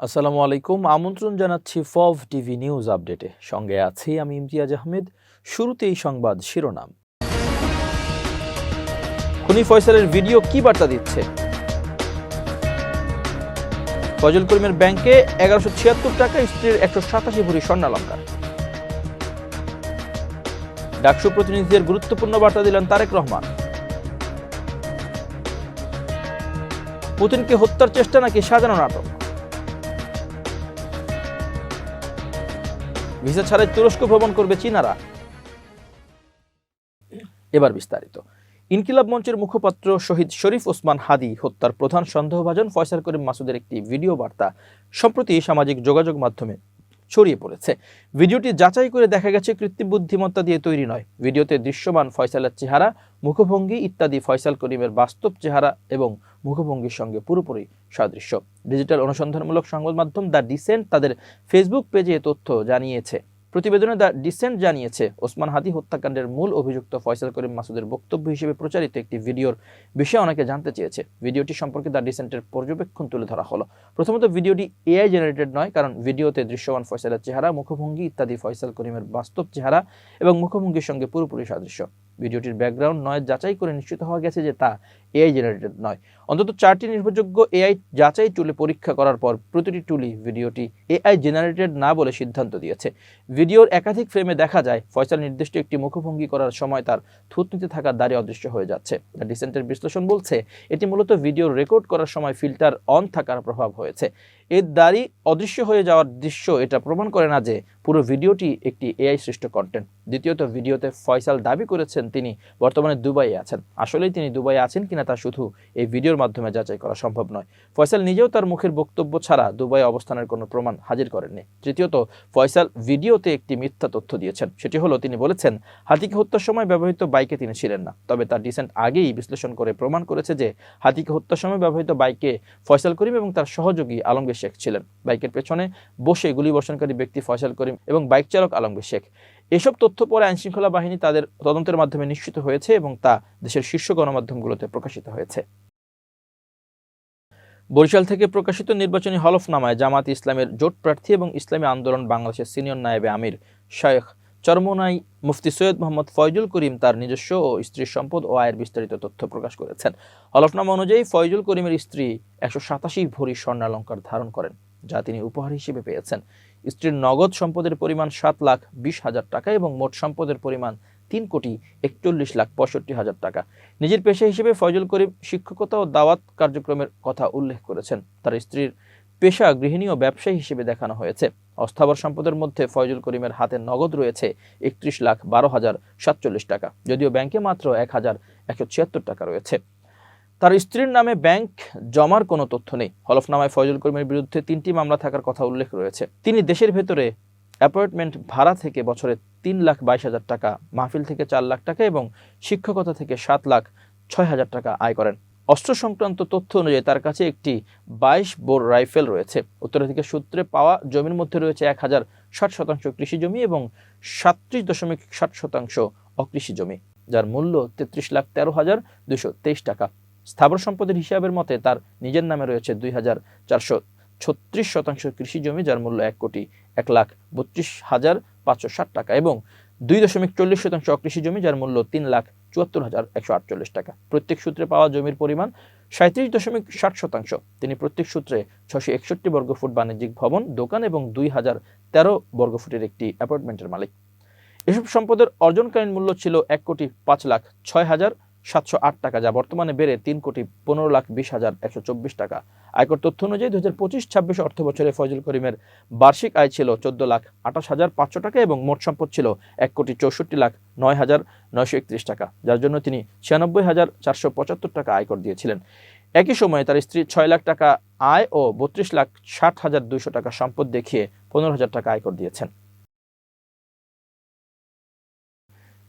আসসালামু আলাইকুম। আমন্ত্রণ জানাচ্ছি ফভ টিভি নিউজ আপডেটে। সঙ্গে আছি আমি ইমতিয়াজ আহমেদ। শুরুতেই সংবাদ শিরোনাম। খুনি ফয়সালের ভিডিও কি বার্তা দিচ্ছে? ফয়জুল করিমের ব্যাংকে 1176 টাকা, স্ত্রীর 187 ভরি স্বর্ণালংকার। ডাকসু প্রতিনিধিদের গুরুত্বপূর্ণ বার্তা দিলেন তারেক রহমান। পুতিনকে হত্যার চেষ্টা নাকি সাজানো নাটক? ভিসা ছাড়াই তুরস্ক ভ্রমণ করবে চীনারা। এবার বিস্তারিত। ইনকিলাব মঞ্চের মুখপাত্র শহীদ শরীফ ওসমান হাদি হত্যার প্রধান সন্দেহভাজন ফয়সাল করিম মাসুদের একটি ভিডিও বার্তা সম্প্রতি সামাজিক যোগাযোগ মাধ্যমে ছড়িয়ে পড়েছে। ভিডিওটি যাচাই করে দেখা গেছে কৃত্রিম বুদ্ধিমত্তা দিয়ে তৈরি নয়। ভিডিওতে দৃশ্যমান ফয়সালের চেহারা, মুখভঙ্গি ইত্যাদি ফয়সাল করিমের বাস্তব চেহারা এবং মুখভঙ্গির সঙ্গে পুরোপুরি সাদৃশ্য। ডিজিটাল অনুসন্ধানমূলক সংবাদ মাধ্যম দ্য ডিসেন্ট তাদের ফেসবুক পেজে তথ্য জানিয়েছে। প্রতিবেদনে দ্য ডিসেন্ট জানিয়েছে, ওসমান হাদি হত্যাকাণ্ডের মূল অভিযুক্ত ফয়সাল করিম মাসুদের বক্তব্য হিসেবে প্রচারিত একটি ভিডিওর বিষয়ে অনেকে জানতে চেয়েছে। ভিডিওটি সম্পর্কে দ্য ডিসেন্টের পর্যবেক্ষণ তুলে ধরা হলো। প্রথমত, ভিডিওটি এআই জেনারেটেড নয়, কারণ ভিডিওতে দৃশ্যমান ফয়সালের চেহারা, মুখভঙ্গি ইত্যাদি ফয়সাল করিমের বাস্তব চেহারা এবং মুখভঙ্গির সঙ্গে পুরোপুরি সাদৃশ্য। ভিডিওটির ব্যাকগ্রাউন্ড নয় যাচাই করে নিশ্চিত হওয়া গেছে যে তা এআই জেনারেটেড নয়। অন্তত 4টি নির্ভরযোগ্য এআই যাচাই টুলে পরীক্ষা করার পর প্রতিটি টুলই ভিডিওটি এআই জেনারেটেড না বলে সিদ্ধান্ত দিয়েছে। ভিডিওর একাধিক ফ্রেমে দেখা যায় ফয়সাল নির্দিষ্ট একটি মুখভঙ্গি করার সময় তার থুতনিতে থাকা দাড়ি অদৃশ্য হয়ে যাচ্ছে। দ্য ডিসেন্টের বিশ্লেষণ বলছে, এটি মূলত ভিডিও রেকর্ড করার সময় ফিল্টার অন থাকার প্রভাব হয়েছে। এর দাড়ি অদৃশ্য হয়ে যাওয়ার দৃশ্য এটা প্রমাণ করে না যে পুরো ভিডিওটি একটি এআই সৃষ্ট কন্টেন্ট। দ্বিতীয়ত, ভিডিওতে ফয়সাল দাবি করেছেন তিনি বর্তমানে দুবাইয়ে আছেন। আসলেই তিনি দুবাইয়ে আছেন কিনা তা শুধু এই ভিডিওর মাধ্যমে যাচাই করা সম্ভব নয়। ফয়সাল নিজেও তার মুখের বক্তব্য ছাড়া দুবাই অবস্থানের কোনো প্রমাণ হাজির করেননি। তৃতীয়ত, ফয়সাল ভিডিওতে একটি মিথ্যা তথ্য দিয়েছেন। সেটি হলো, তিনি বলেছেন হাতিকে হত্যার সময় ব্যবহৃত বাইকে তিনি ছিলেন না। তবে তার ডিসেন্ট আগেই বিশ্লেষণ করে প্রমাণ করেছে যে হাতিকে হত্যার সময় ব্যবহৃত বাইকে ফয়সাল করিম এবং তার সহযোগী আলমগীর শেখ ছিলেন। বাইকের পেছনে বসে গুলিবর্ষণকারী ব্যক্তি ফয়সাল করিম এবং বাইক চালক আলমগীর শেখ। এসব তথ্য পরে আইনশৃঙ্খলা বাহিনী তাদের তদন্তের মাধ্যমে নিশ্চিত হয়েছে এবং তা দেশের শীর্ষ গণমাধ্যমগুলোতে প্রকাশিত হয়েছে। বরিশাল থেকে প্রকাশিত নির্বাচনী হলফনামায় জামাত ইসলামের জোট প্রার্থী এবং ইসলামী আন্দোলন বাংলাদেশের সিনিয়র নায়েবে আমির শায়েখ চরমোনাই মুফতি সৈয়দ মোহাম্মদ ফয়জুল করিম তার নিজস্ব ও স্ত্রীর সম্পদ ও আয়ের বিস্তারিত তথ্য প্রকাশ করেছেন। হলফনামা অনুযায়ী ফয়জুল করিমের স্ত্রী 187 ভরি স্বর্ণালংকার ধারণ করেন, যা তিনি উপহার হিসেবে পেয়েছেন। স্ত্রীর নগদ সম্পদের পরিমাণ 7,20,000 টাকা এবং মোট সম্পদের পরিমাণ 3,41,65,000 টাকা। নিজের পেশা হিসেবে ফয়জুল করিম শিক্ষকতা ও দাওয়াত কার্যক্রমের কথা উল্লেখ করেছেন। তার স্ত্রীর পেশা গৃহিণী ও ব্যবসায়ী হিসেবে দেখানো হয়েছে। অস্থাবর সম্পদের মধ্যে ফয়জুল করিমের হাতে নগদ রয়েছে 31,12,047 টাকা, যদিও ব্যাংকে মাত্র 1,176 টাকা রয়েছে। তার স্ত্রীর নামে ব্যাংক জমার কোনো তথ্য নেই। হলফনামায় ফয়জুল করিমের বিরুদ্ধে 3টি মামলা থাকার কথা উল্লেখ রয়েছে। তিনি দেশের ভেতরে অ্যাপার্টমেন্ট ভাড়া থেকে বছরে 3,22,000 টাকা, মাহফিল থেকে 4 লাখ টাকা এবং শিক্ষকতা থেকে 7,06,000 টাকা আয় করেন। অস্ত্র সংক্রান্ত তথ্য অনুযায়ী তার কাছে একটি 22 বোর রাইফেল রয়েছে। উত্তরাধিকার সূত্রে পাওয়া জমির মধ্যে রয়েছে 1,060% কৃষি জমি এবং 37.60% অকৃষি জমি, যার মূল্য 33,13,223 টাকা। স্থাবর সম্পদের হিসাবের মতে তার নিজের নামে রয়েছে 2,436% কৃষি জমি, যার মূল্য 1,32,560 টাকা এবং 2.40% অকৃষি জমি, যার মূল্য 3,74,148 টাকা। প্রত্যেক সূত্রে পাওয়া জমির পরিমাণ 37.60%। তিনি প্রত্যেক সূত্রে 661 বর্গফুট বাণিজ্যিক ভবন, দোকান এবং 2,013 বর্গফুটের একটি অ্যাপার্টমেন্টের মালিক। এসব সম্পদের অর্জনকালীন মূল্য ছিল 1,05,06,708 টাকা, যা বর্তমানে বেড়ে 3,15,20,124 টাকা। আয়কর তথ্য অনুযায়ী 2025-26 অর্থ বছরে ফয়জুল করিমের বার্ষিক আয় ছিল 14,28,500 টাকা এবং মোট সম্পদ ছিল 1,64,09,931 টাকা, যার জন্য তিনি 96,475 টাকা আয়কর দিয়েছিলেন। একই সময়ে তার স্ত্রী 6 লাখ টাকা আয় ও 32,60,200 টাকা সম্পদ দেখিয়ে 15,000 টাকা আয়কর দিয়েছেন।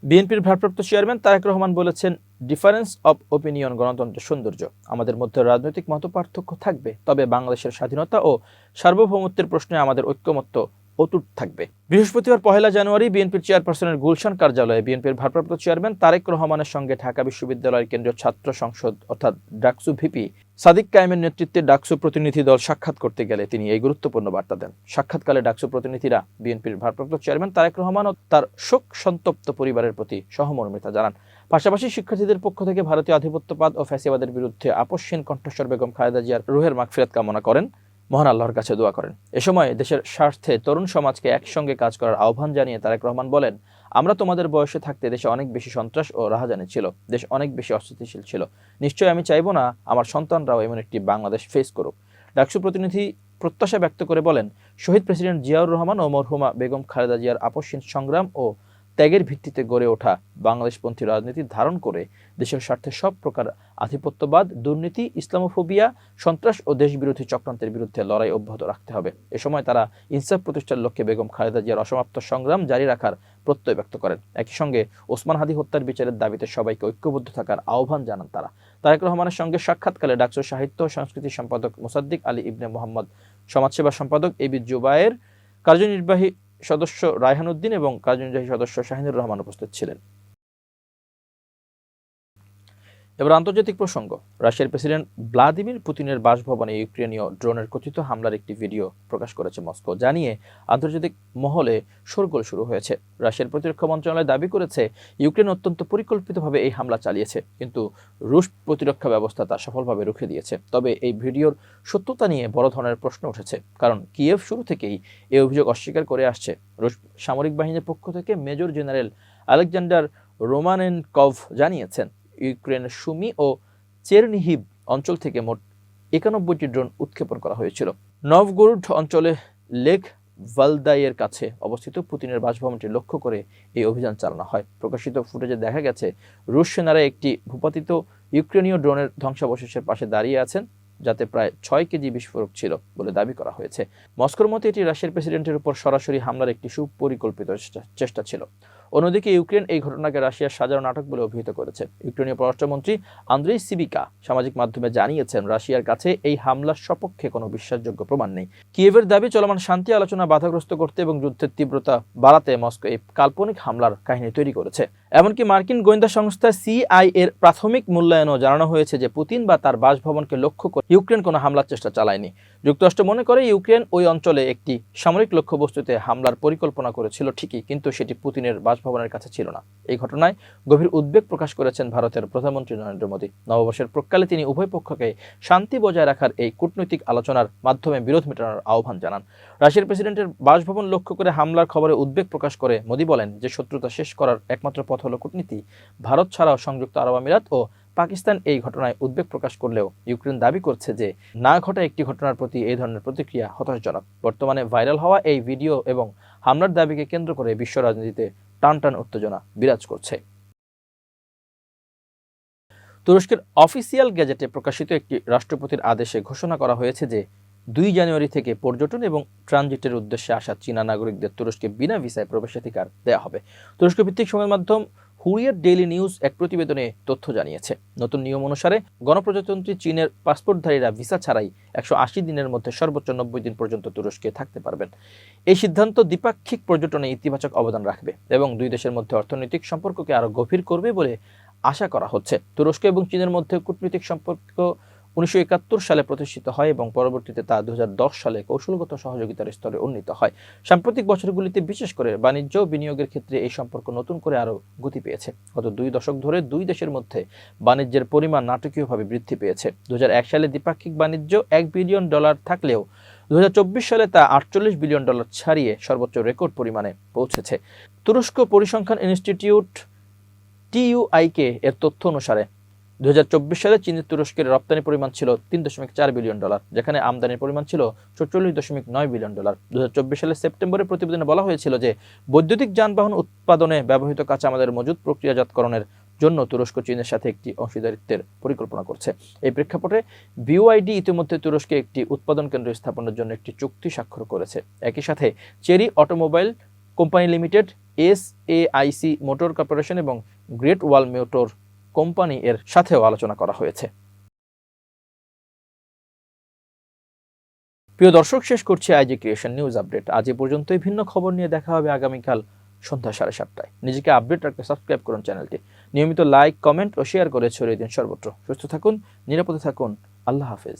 বিএনপির ভারপ্রাপ্ত চেয়ারম্যান তারেক রহমান বলেছেন, ডিফারেন্স অব ওপিনিয়ন গণতন্ত্রের সৌন্দর্য। আমাদের মধ্যে রাজনৈতিক মতপার্থক্য থাকবে, তবে বাংলাদেশের স্বাধীনতা ও সার্বভৌমত্বের প্রশ্নে আমাদের ঐক্যমত্য অটুট থাকবে। বৃহস্পতিবার 1 জানুয়ারি বিএনপির চেয়ারপারসনের গুলশান কার্যালয়ে বিএনপির ভারপ্রাপ্ত চেয়ারম্যান তারেক রহমানের সঙ্গে ঢাকা বিশ্ববিদ্যালয়ের কেন্দ্রীয় ছাত্র সংসদ অর্থাৎ ডাকসু ভিপি সাদিক কায়েমের নেতৃত্বে ডাকসু প্রতিনিধি দল সাক্ষাৎ করতে গেলে তিনি এই গুরুত্বপূর্ণ বার্তা দেন। সাক্ষাৎকালে ডাকসু প্রতিনিধিরা বিএনপির ভারপ্রাপ্ত চেয়ারম্যান তারেক রহমান ও তার শোক সন্তপ্ত পরিবারের প্রতি সহমর্মিতা জানান। পাশাপাশি শিক্ষার্থীদের পক্ষ থেকে ভারতীয় আধিপত্যবাদ ও ফ্যাসিবাদের বিরুদ্ধে আপসহীন কণ্ঠস্বর বেগম খালেদা জিয়ার রুহের মাগফিরাত কামনা করেন, মহান আল্লাহর কাছে দোয়া করেন। এ সময় দেশের স্বার্থে তরুণ সমাজকে একসঙ্গে কাজ করার আহ্বান জানিয়ে তারেক রহমান বলেন, আমরা তোমাদের বয়সে থাকতে দেশে অনেক বেশি সন্ত্রাস ও রাহাজানি ছিল, দেশ অনেক বেশি অস্থিতিশীল ছিল। নিশ্চয়ই আমি চাইবো না আমার সন্তানরাও এমন একটি বাংলাদেশ ফেস করুক। ডাকসু প্রতিনিধি প্রত্যাশা ব্যক্ত করে বলেন, শহীদ প্রেসিডেন্ট জিয়াউর রহমান ও মরহুমা বেগম খালেদা জিয়ার আপসহীন সংগ্রাম ও ত্যাগের ভিত্তিতে গড়ে ওঠা বাংলাদেশপন্থী রাজনীতি ধারণ করে দেশের স্বার্থে সব প্রকার আধিপত্যবাদ, দুর্নীতি, ইসলামোফোবিয়া, সন্ত্রাস ও দেশবিরোধী চক্রান্তের বিরুদ্ধে লড়াই অব্যাহত রাখতে হবে। এ সময় তারা ইনসাফ প্রতিষ্ঠার লক্ষ্যে বেগম খালেদা জিয়ার অসমাপ্ত সংগ্রাম জারি রাখার প্রত্যয় ব্যক্ত করেন। একই সঙ্গে ওসমান হাদী হত্যার বিচারের দাবিতে সবাইকে ঐক্যবদ্ধ থাকার আহ্বান জানান তারা। তারেক রহমানের সঙ্গে সাক্ষাৎকালে ডাকসুর সাহিত্য ও সংস্কৃতি সম্পাদক মোসাদ্দিক আলী ইবনে মোহাম্মদ, সমাজসেবা সম্পাদক এবি জুবায়ের, কার্যনির্বাহী সদস্য রায়হান উদ্দিন এবং কার্যনির্বাহী সদস্য শাহিনুর রহমান উপস্থিত ছিলেন। এবার আন্তর্জাতিক প্রসঙ্গ। রাশিয়ার প্রেসিডেন্ট ভ্লাদিমির পুতিনের বাসভবনে ইউক্রেনীয় ড্রোনের কথিত হামলার একটি ভিডিও প্রকাশ করেছে মস্কো, জানিয়ে আন্তর্জাতিক মহলে শোরগোল শুরু হয়েছে। রাশিয়ার প্রতিরক্ষা মন্ত্রণালয় দাবি করেছে ইউক্রেন অত্যন্ত পরিকল্পিতভাবে এই হামলা চালিয়েছে, কিন্তু রুশ প্রতিরক্ষা ব্যবস্থা তা সফলভাবে রুখে দিয়েছে। তবে এই ভিডিওর সত্যতা নিয়ে বড় ধরনের প্রশ্ন উঠেছে, কারণ কিয়েভ শুরু থেকেই এই অভিযোগ অস্বীকার করে আসছে। রুশ সামরিক বাহিনীর পক্ষ থেকে মেজর জেনারেল আলেকজান্ডার রোমানেনকভ জানিয়েছেন, ইউক্রেনের সুমি ও চেরনিহিভ অঞ্চল থেকে মোট 91টি ড্রোন উৎক্ষেপণ করা হয়েছিল। নভগোরোড অঞ্চলে লেক ভালদাইয়ের কাছে অবস্থিত পুতিনের বাসভবনটি লক্ষ্য করে এই অভিযান চালানো হয়। প্রকাশিত ফুটেজে দেখা গেছে রুশ সেনারা একটি ভূপাতিত ইউক্রেনীয় ড্রোনের ধ্বংসাবশেষের পাশে দাঁড়িয়ে আছেন, যাতে প্রায় 6 কেজি বিস্ফোরক ছিল বলে দাবি করা হয়েছে। মস্কোর মতে এটি রাশিয়ার প্রেসিডেন্টের উপর সরাসরি হামলার একটি সুপরিকল্পিত চেষ্টা ছিল। অন্যদিকে ইউক্রেন এই ঘটনাকে রাশিয়ার সাজানো নাটক বলে অভিহিত করেছে। ইউক্রেনীয় পররাষ্ট্রমন্ত্রী আন্দ্রেই সিবিকা সামাজিক মাধ্যমে জানিয়েছেন, রাশিয়ার কাছে এই হামলার সপক্ষে কোনো বিশ্বাসযোগ্য প্রমাণ নেই। কিয়েভের দাবি, চলমান শান্তি আলোচনা বাধাগ্রস্ত করতে এবং যুদ্ধের তীব্রতা বাড়াতে মস্কো এই কাল্পনিক হামলার কাহিনী তৈরি করেছে। এমনকি মার্কিন গোয়েন্দা সংস্থা সিআইএ এর প্রাথমিক মূল্যায়নও জানানো হয়েছে যে পুতিন বা তার বাসভবনকে লক্ষ্য করে ইউক্রেন কোনো হামলার চেষ্টা চালায়নি। যুক্তরাষ্ট্র মনে করে ইউক্রেন ওই অঞ্চলে একটি সামরিক লক্ষ্যবস্তুতে হামলার পরিকল্পনা করেছিল ঠিকই, কিন্তু সেটি পুতিনের বাসভবনের কাছে ছিল না। এই ঘটনায় গভীর উদ্বেগ প্রকাশ করেছেন ভারতের প্রধানমন্ত্রী নরেন্দ্র মোদী। নববর্ষের প্রকালে তিনি উভয় পক্ষকে শান্তি বজায় রাখার এই কূটনৈতিক আলোচনার মাধ্যমে বিরোধ মেটানোর আহ্বান জানান। রাশিয়ার প্রেসিডেন্টের বাসভবন লক্ষ্য করে হামলার খবরে উদ্বেগ প্রকাশ করে মোদী বলেন যে শত্রুতা শেষ করার একমাত্র পথ হলো কূটনীতি। ভারত ছাড়াও সংযুক্ত আরব আমিরাত ও পাকিস্তান এই ঘটনায় উদ্বেগ প্রকাশ করলেও ইউক্রেন দাবি করছে যে না ঘটা একটি ঘটনার প্রতি এই ধরনের প্রতিক্রিয়া হতাশাজনক। বর্তমানে ভাইরাল হওয়া এই ভিডিও এবং হামলার দাবিকে কেন্দ্র করে বিশ্ব রাজনীতিতে টানটান উত্তেজনা বিরাজ করছে। তুরস্কের অফিসিয়াল গেজেটে প্রকাশিত একটি রাষ্ট্রপতির আদেশে ঘোষণা করা হয়েছে যে 2 জানুয়ারি থেকে পর্যটন এবং ট্রানজিটের উদ্দেশ্যে আসা চীনা নাগরিকদের তুরস্কে বিনা ভিসায় প্রবেশাধিকার দেওয়া হবে। তুরস্ক ভিত্তিক সংবাদ মাধ্যম হুরিয়ার ডেইলি নিউজ এক প্রতিবেদনে তথ্য জানিয়েছে, নতুন নিয়ম অনুসারে গণপ্রজাতন্ত্রী চীনের পাসপোর্টধারীরা ভিসা ছাড়াই 180 দিনের মধ্যে সর্বোচ্চ 90 দিন পর্যন্ত তুরস্কে থাকতে পারবেন। এই সিদ্ধান্ত দ্বিপাক্ষিক পর্যটনে ইতিবাচক অবদান রাখবে এবং দুই দেশের মধ্যে অর্থনৈতিক সম্পর্ককে আরও গভীর করবে বলে আশা করা হচ্ছে। তুরস্ক এবং চীনের মধ্যে কূটনৈতিক সম্পর্ক 1971 সালে প্রতিষ্ঠিত হয় এবং পরবর্তীতে তা 2010 সালে কৌশলগত সহযোগিতার স্তরে উন্নীত হয়। সাম্প্রতিক বছরগুলিতে বিশেষ করে বাণিজ্য ও বিনিয়োগের ক্ষেত্রে এই সম্পর্ক নতুন করে আরও গতি পেয়েছে। গত 2 দশক ধরে দুই দেশের মধ্যে বাণিজ্যের পরিমাণ নাটকীয়ভাবে বৃদ্ধি পেয়েছে। 2001 সালে দ্বিপাক্ষিক বাণিজ্য $1 বিলিয়ন থাকলেও 2024 সালে তা $48 বিলিয়ন ছাড়িয়ে সর্বোচ্চ রেকর্ড পরিমাণে পৌঁছেছে। তুরস্ক পরিসংখ্যান ইনস্টিটিউট TUIK এর তথ্য অনুসারে 2024 সালে চীনের তুরস্কের রপ্তানি পরিমাণ ছিল $3.4 বিলিয়ন, যেখানে আমদানির পরিমাণ ছিল $44.9 বিলিয়ন। 2024 সালের সেপ্টেম্বরের প্রতিবেদনে বলা হয়েছিল যে বৈদ্যুতিক যানবাহন উৎপাদনে ব্যবহৃত কাঁচামালের মজুত প্রক্রিয়াজাতকরণের জন্য তুরস্ক চীনের সাথে একটি অংশীদারিত্বের পরিকল্পনা করছে। এই প্রেক্ষাপটে BYD ইতিমধ্যে তুরস্কে একটি উৎপাদন কেন্দ্র স্থাপনের জন্য একটি চুক্তি স্বাক্ষর করেছে। একই সাথে cherry automobile company limited, SAIC motor corporation এবং গ্রেট ওয়াল মোটর কোম্পানি এর সাথেও আলোচনা করা হয়েছে। প্রিয় দর্শক, শেষ করছি আইজি ক্রিয়েশন নিউজ আপডেট। আজ এ পর্যন্তই। ভিন্ন খবর নিয়ে দেখা হবে আগামীকাল সন্ধ্যা 7:30টায়। নিজেকে আপডেট রাখতে সাবস্ক্রাইব করুন চ্যানেলটি। নিয়মিত লাইক, কমেন্ট ও শেয়ার করে ছড়িয়ে দিন সর্বত্র। সুস্থ থাকুন, নিরাপদে থাকুন। আল্লাহ হাফেজ।